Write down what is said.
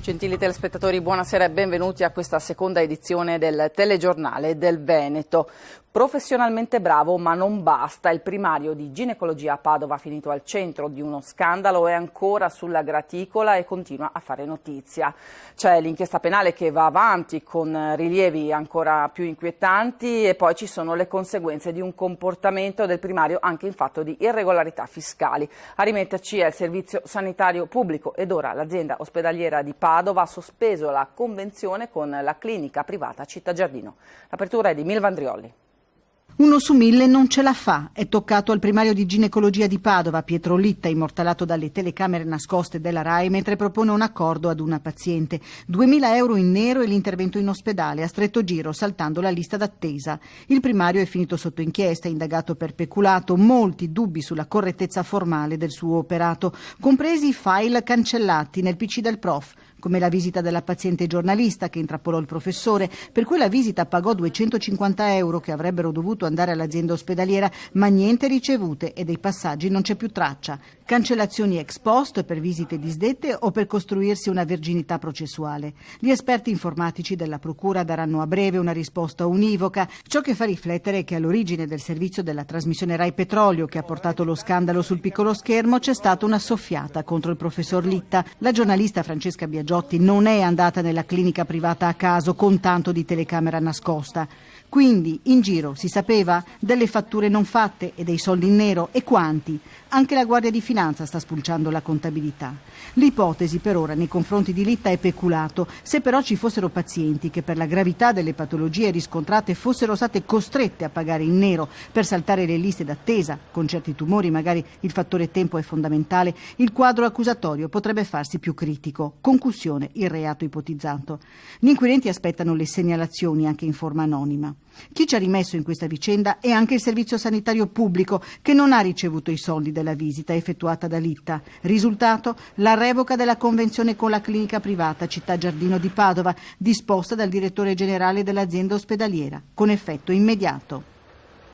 Gentili telespettatori, buonasera e benvenuti a questa seconda edizione del Telegiornale del Veneto. Professionalmente bravo ma non basta, il primario di ginecologia a Padova, finito al centro di uno scandalo, è ancora sulla graticola e continua a fare notizia. C'è l'inchiesta penale che va avanti con rilievi ancora più inquietanti e poi ci sono le conseguenze di un comportamento del primario anche in fatto di irregolarità fiscali. A rimetterci è il servizio sanitario pubblico ed ora l'azienda ospedaliera di Padova ha sospeso la convenzione con la clinica privata Città Giardino. L'apertura è di Milva Andrioli. 1 su 1000 non ce la fa. È toccato al primario di ginecologia di Padova, Pietro Litta, immortalato dalle telecamere nascoste della RAI mentre propone un accordo ad una paziente. 2.000 euro in nero e l'intervento in ospedale, a stretto giro, saltando la lista d'attesa. Il primario è finito sotto inchiesta, indagato per peculato, molti dubbi sulla correttezza formale del suo operato, compresi i file cancellati nel PC del prof, come la visita della paziente giornalista che intrappolò il professore, per cui la visita pagò 250 euro che avrebbero dovuto andare all'azienda ospedaliera, ma niente ricevute e dei passaggi non c'è più traccia. Cancellazioni ex post per visite disdette o per costruirsi una verginità processuale. Gli esperti informatici della procura daranno a breve una risposta univoca. Ciò che fa riflettere è che all'origine del servizio della trasmissione Rai Petrolio, che ha portato lo scandalo sul piccolo schermo, c'è stata una soffiata contro il professor Litta. La giornalista Francesca Biagiotti non è andata nella clinica privata a caso con tanto di telecamera nascosta. Quindi in giro si sapeva delle fatture non fatte e dei soldi in nero, e quanti? Anche la Guardia di Finanza sta spulciando la contabilità. L'ipotesi per ora nei confronti di Litta è peculato. Se però ci fossero pazienti che per la gravità delle patologie riscontrate fossero state costrette a pagare in nero per saltare le liste d'attesa, con certi tumori magari il fattore tempo è fondamentale, il quadro accusatorio potrebbe farsi più critico. Concussione, il reato ipotizzato. Gli inquirenti aspettano le segnalazioni anche in forma anonima. Chi ci ha rimesso in questa vicenda è anche il servizio sanitario pubblico, che non ha ricevuto i soldi della visita effettuata da Litta. Risultato? La revoca della convenzione con la clinica privata Città Giardino di Padova, disposta dal direttore generale dell'azienda ospedaliera, con effetto immediato.